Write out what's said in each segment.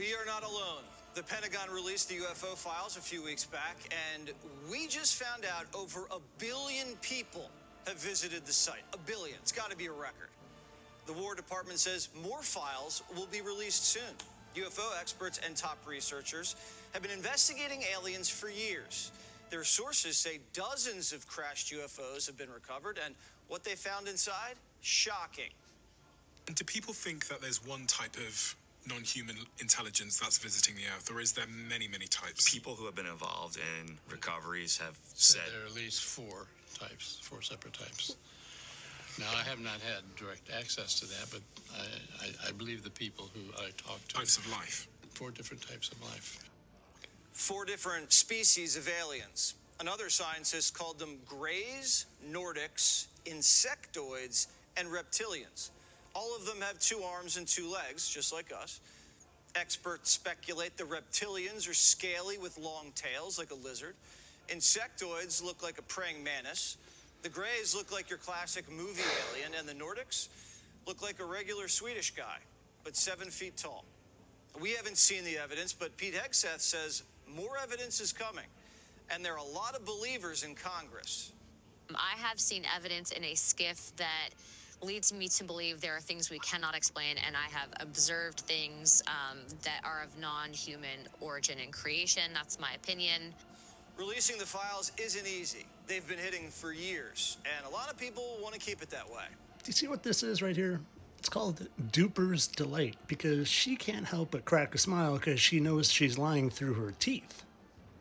We are not alone. The Pentagon released the UFO files a few weeks back, and we just found out over 1 billion people have visited the site. 1 billion. It's got to be a record. The War Department says more files will be released soon. UFO experts and top researchers have been investigating aliens for years. Their sources say dozens of crashed UFOs have been recovered, and what they found inside? Shocking. And do people think that there's one type of non-human intelligence that's visiting the Earth, or is there many, many types? People who have been involved in recoveries have said there are at least 4 separate types. Now, I have not had direct access to that, but I believe the people who I talked to. Types of life. 4 different types of life. 4 different species of aliens. Another scientist called them Greys, Nordics, Insectoids, and Reptilians. All of them have 2 arms and 2 legs, just like us. Experts speculate the reptilians are scaly with long tails, like a lizard. Insectoids look like a praying mantis. The Greys look like your classic movie alien, and the Nordics look like a regular Swedish guy, but 7 feet tall. We haven't seen the evidence, but Pete Hegseth says more evidence is coming, and there are a lot of believers in Congress. I have seen evidence in a skiff that leads me to believe there are things we cannot explain, and I have observed things that are of non-human origin and creation. That's my opinion. Releasing the files isn't easy. They've been hidden for years, and a lot of people want to keep it that way. Do you see what this is right here? It's called Duper's Delight, because she can't help but crack a smile because she knows she's lying through her teeth.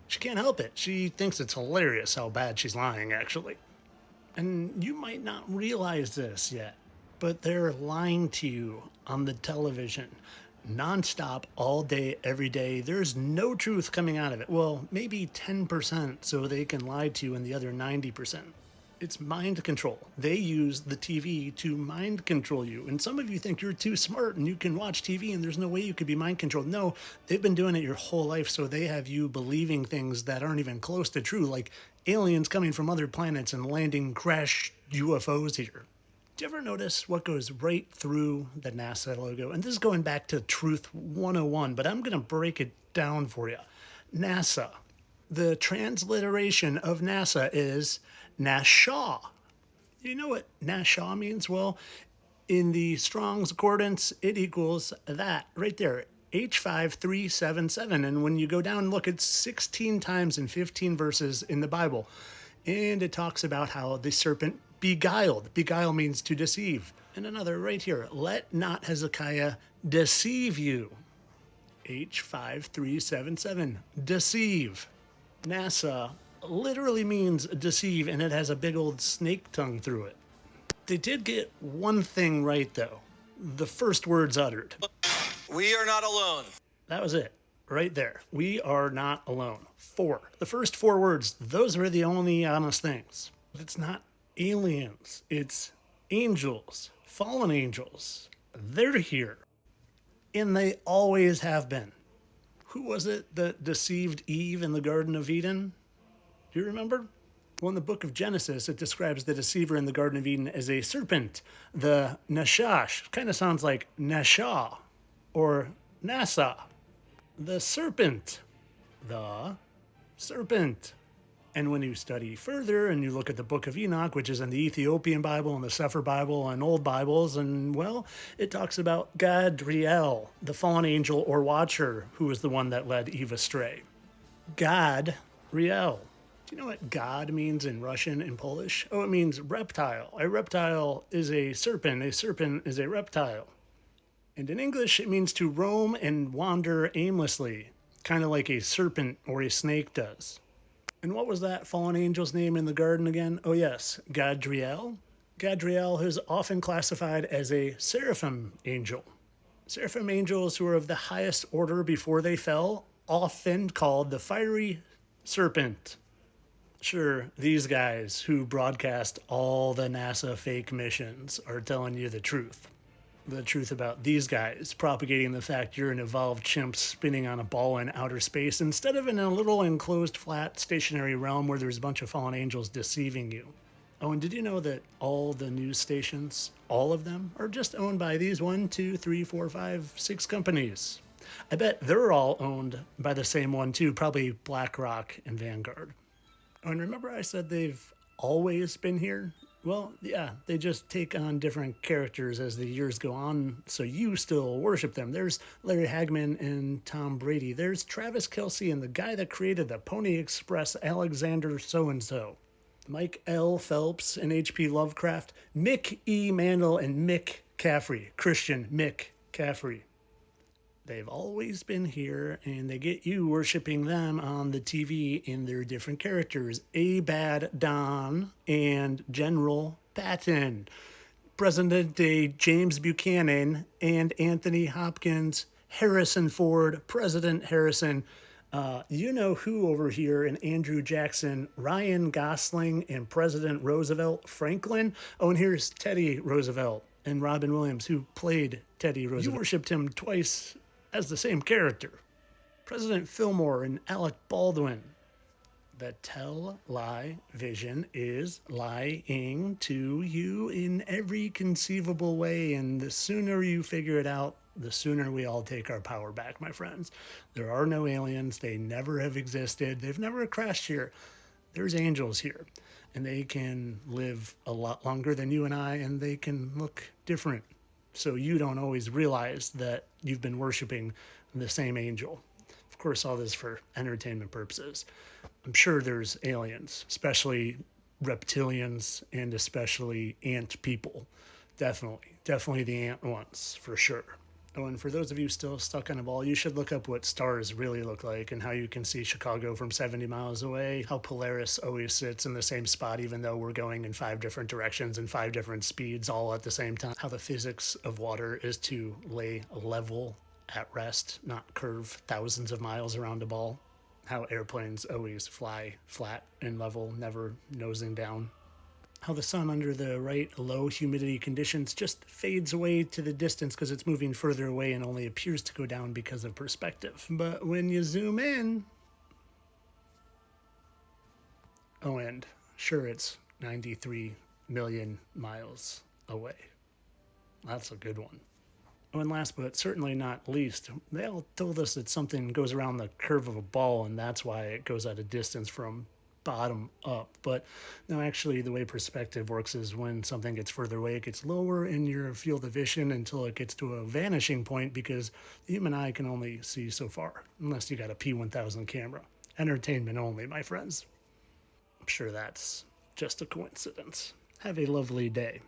She can't help it. She thinks it's hilarious how bad she's lying, actually. And you might not realize this yet, but they're lying to you on the television, nonstop, all day, every day. There's no truth coming out of it. Well, maybe 10%, so they can lie to you in the other 90%. It's mind control. They use the TV to mind control you. And some of you think you're too smart and you can watch TV and there's no way you could be mind controlled. No, they've been doing it your whole life, so they have you believing things that aren't even close to true, like aliens coming from other planets and landing crash UFOs here. Do you ever notice what goes right through the NASA logo? And this is going back to Truth 101, but I'm going to break it down for you. NASA. The transliteration of NASA is Nasha. You know what Nasha means? Well, in the Strong's Concordance, it equals that right there, H5377. And when you go down and look, it's 16 times in 15 verses in the Bible. And it talks about how the serpent beguiled. Beguile means to deceive. And another right here, let not Hezekiah deceive you. H5377, deceive. NASA literally means deceive, and it has a big old snake tongue through it. They did get one thing right, though. The first words uttered. We are not alone. That was it. Right there. We are not alone. 4. The first 4 words, those are the only honest things. It's not aliens. It's angels. Fallen angels. They're here. And they always have been. Who was it that deceived Eve in the Garden of Eden? Do you remember? Well, in the book of Genesis, it describes the deceiver in the Garden of Eden as a serpent. The Nashash kind of sounds like Nasha or NASA. The serpent. The serpent. And when you study further and you look at the book of Enoch, which is in the Ethiopian Bible and the Sefer Bible and old Bibles, and well, it talks about Gadriel, the fallen angel or watcher, who was the one that led Eve astray. Gadriel. Do you know what God means in Russian and Polish? Oh, it means reptile. A reptile is a serpent. A serpent is a reptile. And in English, it means to roam and wander aimlessly, kind of like a serpent or a snake does. And what was that fallen angel's name in the garden again? Oh yes, Gadriel. Gadriel is often classified as a seraphim angel. Seraphim angels who are of the highest order before they fell, often called the fiery serpent. Sure, these guys who broadcast all the NASA fake missions are telling you the truth. The truth about these guys propagating the fact you're an evolved chimp spinning on a ball in outer space instead of in a little enclosed, flat, stationary realm where there's a bunch of fallen angels deceiving you. Oh, and did you know that all the news stations, all of them, are just owned by these 1, 2, 3, 4, 5, 6 companies? I bet they're all owned by the same one too, probably BlackRock and Vanguard. Oh, and remember I said they've always been here? Well, yeah, they just take on different characters as the years go on, so you still worship them. There's Larry Hagman and Tom Brady. There's Travis Kelce and the guy that created the Pony Express, Alexander so-and-so. Mike L. Phelps and H.P. Lovecraft. Mick E. Mantle and Mick Caffrey. Christian Mick Caffrey. They've always been here, and they get you worshiping them on the TV in their different characters. Abaddon and General Patton. President-day James Buchanan and Anthony Hopkins. Harrison Ford, President Harrison. You know who over here, and Andrew Jackson, Ryan Gosling, and President Roosevelt Franklin. Oh, and here's Teddy Roosevelt and Robin Williams, who played Teddy Roosevelt. You worshipped him twice as the same character. President Fillmore and Alec Baldwin. The television is lying to you in every conceivable way, and the sooner you figure it out, the sooner we all take our power back, my friends. There are no aliens. They never have existed. They've never crashed here. There's angels here, and they can live a lot longer than you and I, and they can look different. So you don't always realize that you've been worshiping the same angel. Of course, all this for entertainment purposes. I'm sure there's aliens, especially reptilians and especially ant people. Definitely the ant ones, for sure. Oh, and for those of you still stuck on a ball, you should look up what stars really look like and how you can see Chicago from 70 miles away, how Polaris always sits in the same spot even though we're going in 5 different directions and 5 different speeds all at the same time, how the physics of water is to lay level at rest, not curve thousands of miles around a ball, how airplanes always fly flat and level, never nosing down, how the sun under the right low humidity conditions just fades away to the distance because it's moving further away and only appears to go down because of perspective. But when you zoom in, oh, and sure, it's 93 million miles away. That's a good one. Oh, and last but certainly not least, they all told us that something goes around the curve of a ball and that's why it goes at a distance from bottom up. But no, actually the way perspective works is when something gets further away, it gets lower in your field of vision until it gets to a vanishing point because the human eye can only see so far unless you got a P1000 camera. Entertainment only, my friends. I'm sure that's just a coincidence. Have a lovely day.